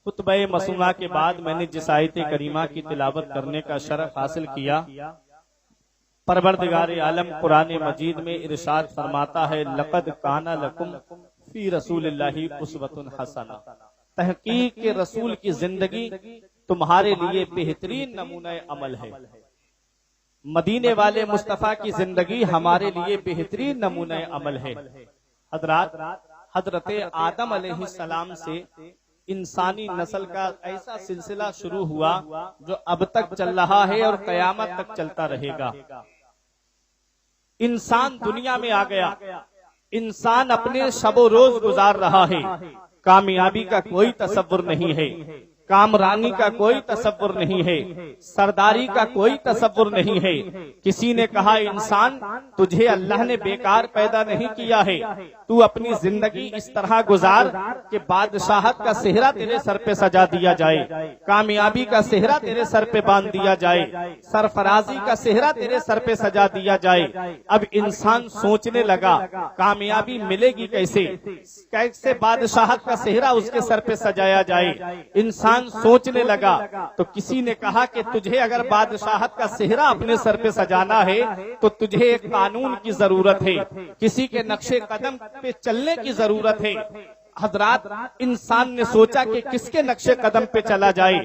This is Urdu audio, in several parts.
خطبہ مسنونہ کے بعد میں نے جس آیت کریمہ کی تلاوت کرنے کا شرف حاصل کیا، پروردگار عالم قرآن مجید میں ارشاد فرماتا ہے لقد کان لکم فی رسول اللہ اسوۃ حسنہ، تحقیق کے رسول کی زندگی تمہارے لیے بہترین نمونہ عمل ہے۔ مدینے والے مصطفیٰ کی زندگی ہمارے لیے بہترین نمونہ عمل ہے۔ حضرات، حضرت آدم علیہ السلام سے انسانی نسل کا ایسا سلسلہ شروع ہوا جو اب تک چل رہا ہے اور قیامت تک چلتا رہے گا۔ انسان دنیا میں آ گیا، انسان اپنے شب و روز گزار رہا ہے، کامیابی کا کوئی تصور نہیں ہے، کامرانی کا کوئی تصور نہیں ہے، سرداری کا کوئی تصور نہیں ہے۔ کسی نے کہا انسان تجھے اللہ نے بیکار پیدا نہیں کیا ہے، تو اپنی زندگی اس طرح گزار کہ بادشاہت کا صحرا تیرے سر پہ سجا دیا جائے، کامیابی کا صحرا تیرے سر پہ باندھ دیا جائے، سرفرازی کا صحرا تیرے سر پہ سجا دیا جائے۔ اب انسان سوچنے لگا کامیابی ملے گی کیسے، کیسے بادشاہت کا صحرا اس کے سر پہ سجایا جائے۔ انسان سوچنے لگا تو کسی نے کہا کہ تجھے اگر بادشاہت کا صحرا اپنے سر پہ سجانا ہے تو تجھے ایک قانون کی ضرورت ہے، کسی کے نقش قدم پہ چلنے کی ضرورت ہے۔ حضرات، انسان نے سوچا کہ کس کے نقش قدم پہ چلا جائے۔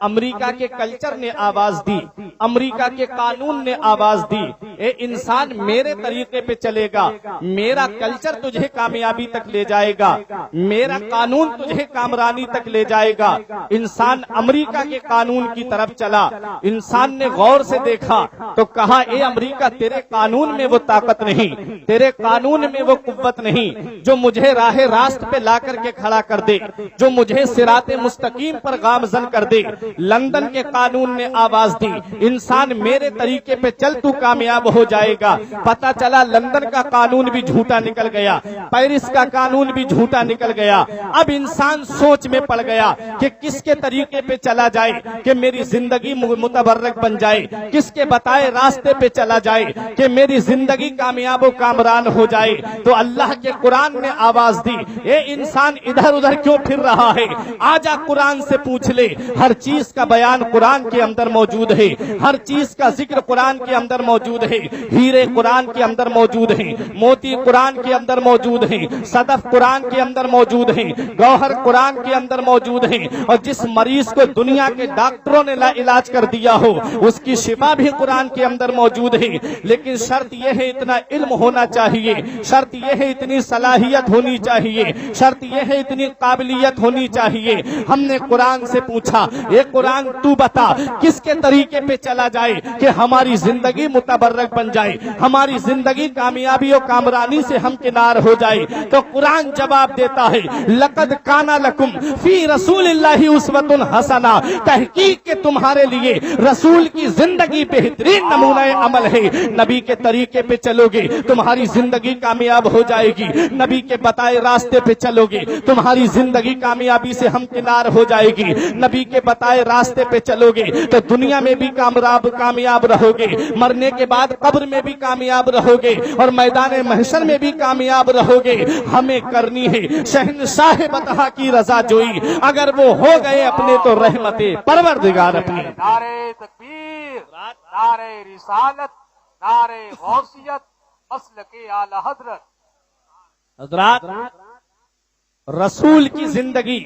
امریکہ کے کلچر نے آواز دی، امریکہ کے قانون نے آواز دی، اے انسان میرے طریقے پہ چلے گا، میرا کلچر تجھے کامیابی تک لے جائے گا، میرا قانون تجھے کامرانی تک لے جائے گا۔ انسان امریکہ کے قانون کی طرف چلا۔ انسان نے غور سے دیکھا تو کہا اے امریکہ، تیرے قانون میں وہ طاقت نہیں، تیرے قانون میں وہ قوت نہیں جو مجھے راہ راست پہ لا کر کے کھڑا کر دے، جو مجھے صراط مستقیم پر گامزن کر دے۔ لندن کے قانون نے آواز دی انسان میرے طریقے پہ چل تو کامیاب ہو جائے گا۔ پتہ چلا لندن کا قانون بھی جھوٹا نکل گیا، پیرس کا قانون بھی جھوٹا نکل گیا۔ اب انسان سوچ میں پڑ گیا کہ کس کے طریقے پہ چلا جائے کہ میری زندگی متبرک بن جائے، کس کے بتائے راستے پہ چلا جائے کہ میری زندگی کامیاب و کامران ہو جائے۔ تو اللہ کے قرآن نے آواز دی اے انسان ادھر ادھر کیوں پھر رہا ہے، آجا قرآن سے پوچھ لے۔ ہر چیز کا بیان قرآن کے اندر موجود ہے، ہر چیز کا ذکر قرآن کے اندر موجود ہے۔ ہیرے قرآن کے اندر موجود ہیں، موتی قرآن کے اندر موجود ہیں، صدف قرآن کے اندر موجود ہیں، گوہر قرآن کے اندر موجود ہیں۔ اور جس مریض کو دنیا کے ڈاکٹروں نے لا علاج کر دیا ہو اس کی شفا بھی قرآن کے اندر موجود ہے۔ لیکن شرط یہ ہے اتنا علم ہونا چاہیے، شرط یہ ہے اتنی صلاحیت ہونی چاہیے، شرط یہ ہے اتنی قابلیت ہونی چاہیے۔ ہم نے قرآن سے پوچھا اے قرآن تو بتا کس کے طریقے پہ چلا جائے کہ ہماری زندگی متبرک بن جائے، ہماری زندگی کامیابی و کامرانی سے ہمکنار ہو جائے۔ تو قرآن جواب دیتا ہے لقد کان لکم فی رسول اللہ اسوۃ حسنہ، تحقیق کے تمہارے لیے رسول کی زندگی بہترین نمونہ عمل ہے۔ نبی کے طریقے پہ چلو گے تمہاری زندگی کامیاب ہو جائے گی، نبی کے بتائے راستے پہ چلو گے تمہاری زندگی کامیابی سے ہمکنار ہو جائے گی، نبی کے بتائے راستے پہ چلو گے تو دنیا میں بھی کامیاب رہو گے، مرنے کے بعد قبر میں بھی کامیاب رہو گے اور میدان محشر میں بھی کامیاب رہو گے۔ ہمیں کرنی ہے شہنشاہ بطحا کی رضا جوئی، اگر وہ ہو گئے اپنے تو رحمت پروردگار اپنی۔ نعرہ تکبیر، نعرہ رسالت، نعرہ غوثیت، مسلک اعلی حضرت۔ حضرات، رسول کی زندگی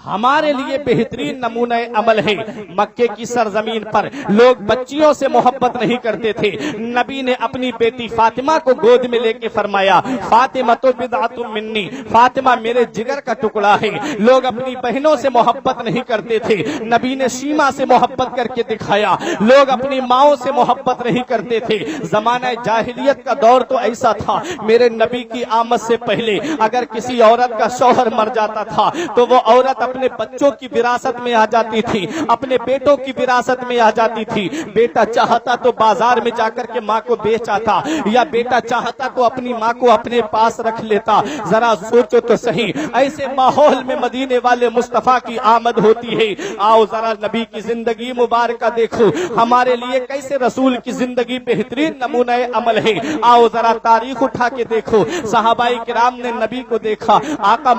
ہمارے لیے بہترین نمونہ عمل ہے۔ مکے کی سرزمین پر لوگ بچیوں سے محبت نہیں کرتے تھے، نبی نے اپنی بیٹی فاطمہ کو گود میں لے کے فرمایا فاطمہ تو بدعۃ منی، فاطمہ میرے جگر کا ٹکڑا ہے۔ لوگ اپنی بہنوں سے محبت نہیں کرتے تھے، نبی نے شیما سے محبت کر کے دکھایا۔ لوگ اپنی ماؤں سے محبت نہیں کرتے تھے، زمانہ جاہلیت کا دور تو ایسا تھا، میرے نبی کی آمد سے پہلے اگر کسی عورت کا شوہر مر جاتا تھا تو وہ عورت اپنے بچوں کی وراثت میں آ جاتی تھی، اپنے بیٹوں کی وراثت میں آ جاتی تھی۔ بیٹا چاہتا تو بازار میں جا کر کے ماں کو بیچ آتا، یا بیٹا چاہتا تو اپنی ماں کو اپنے پاس رکھ لیتا۔ ذرا سوچو تو صحیح، ایسے ماحول میں مدینے والے مصطفیٰ کی آمد ہوتی ہے۔ آؤ ذرا نبی کی زندگی مبارکہ دیکھو، ہمارے لیے کیسے رسول کی زندگی بہترین نمونہ عمل ہے۔ آؤ ذرا تاریخ اٹھا کے دیکھو، صحابہ کرام نے نبی کو دیکھا، آقا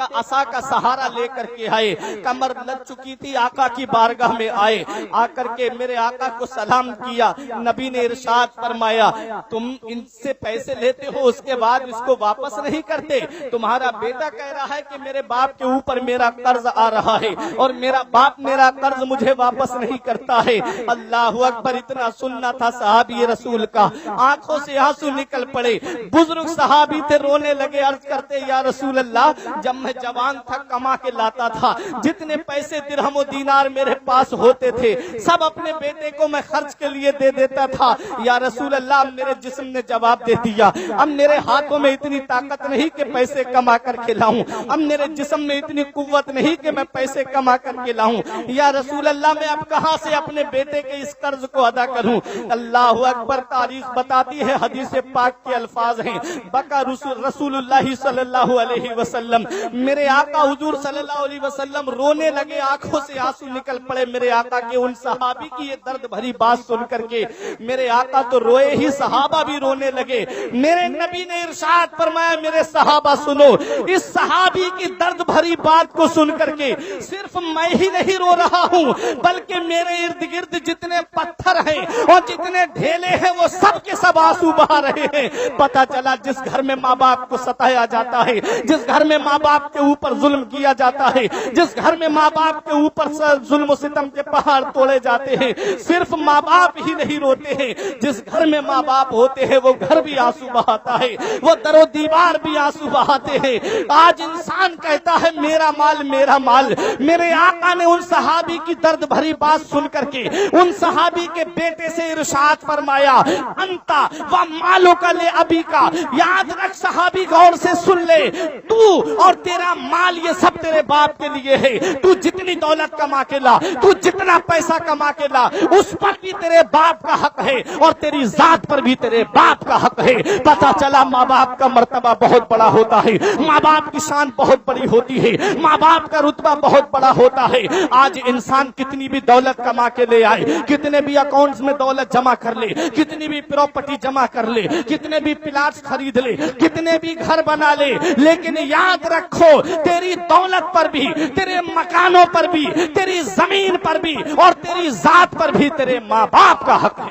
کا عصا کا سہارا لے کر کے آئے، کمر لگ چکی تھی، آقا کی بارگاہ میں آئے، آ کر کے میرے آقا کو سلام کیا۔ نبی نے ارشاد فرمایا تم ان سے پیسے لیتے ہو، اس کے بعد اس کو واپس نہیں کرتے؟ تمہارا بیٹا کہہ رہا ہے کہ میرے باپ کے اوپر میرا قرض آ رہا ہے اور میرا باپ میرا قرض مجھے واپس نہیں کرتا ہے۔ اللہ اکبر، اتنا سننا تھا صحابی رسول کا، آنکھوں سے آنسو نکل پڑے۔ بزرگ صحابی تھے، رونے لگے، عرض کرتے یا رسول اللہ جب میں جوان تھا کما کے لاتا تھا، جتنے پیسے درہم و دینار میرے پاس ہوتے تھے سب اپنے بیٹے کو میں خرچ کے لیے دے دیتا تھا۔ یا رسول اللہ میرے جسم نے جواب دے دیا، اب میرے ہاتھوں میں اتنی طاقت نہیں کہ پیسے کما کر کے لاؤں، اب میرے جسم میں اتنی قوت نہیں کہ میں پیسے کما کر کے لاؤں۔ یا رسول اللہ میں اب کہاں سے اپنے بیٹے کے اس قرض کو ادا کروں؟ اللہ اکبر، تاریخ بتاتی ہے، حدیث پاک کے الفاظ ہیں، بکا رسول اللہ صلی اللہ علیہ وسلم، میرے آقا حضور صلی اللہ علیہ وسلم رونے لگے، آنکھوں سے آنسو نکل پڑے میرے آقا کے ان صحابی کی یہ درد بھری بات سن کر کے۔ میرے آقا تو روئے ہی، صحابہ بھی رونے لگے۔ میرے نبی نے ارشاد فرمایا میرے صحابہ سنو، اس صحابی کی درد بھری بات کو سن کر کے صرف میں ہی نہیں رو رہا ہوں بلکہ میرے ارد گرد جتنے پتھر ہیں اور جتنے ڈھیلے ہیں وہ سب کے سب آنسو بہا رہے ہیں۔ پتا چلا جس گھر میں ماں باپ کو ستایا جاتا ہے، جس گھر میں ماں باپ کے اوپر ظلم کیا جاتا ہے، جس گھر میں ماں باپ کے اوپر ظلم و ستم کے پہاڑ توڑے جاتے ہیں، صرف ماں باپ ہی نہیں روتے ہیں، جس گھر میں ماں باپ ہوتے ہیں وہ گھر بھی آنسو بہاتا ہے، وہ در و دیوار بھی آنسو بہاتے ہیں۔ آج انسان کہتا ہے میرا مال میرا مال۔ میرے آقا نے ان صحابی کی درد بھری بات سن کر کے ان صحابی کے بیٹے سے ارشاد فرمایا انتا و مالو کا لے ابی کا، یاد رکھ صحابی غور سے سن لے، تو اور تیرا مال یہ سب تیرے باپ کے لیے ہے۔ تو جتنی دولت کما کے لا، تو جتنا پیسہ کما کے لا، اس پر بھی تیرے باپ کا حق ہے اور تیری ذات پر بھی تیرے باپ کا حق ہے۔ پتا چلا ماں باپ کا مرتبہ بہت بڑا ہوتا ہے، ماں باپ کی شان بہت بڑی ہوتی ہے، ماں باپ کا رتبہ بہت بڑا ہوتا ہے۔ آج انسان کتنی بھی دولت کما کے لے آئے، کتنے بھی اکاؤنٹس میں دولت جمع کر لے، کتنی بھی پراپرٹی جمع کر لے، کتنے بھی پلاٹس خرید لے، کتنے بھی گھر بنا لے، لیکن یاد رکھو تیری دولت پر بھی، تیرے مکانوں پر بھی، تیری زمین پر بھی اور تیری ذات پر بھی تیرے ماں باپ کا حق ہے۔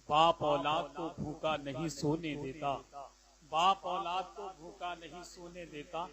باپ اولاد کو بھوکا نہیں سونے دیتا، باپ اولاد کو بھوکا نہیں سونے دیتا،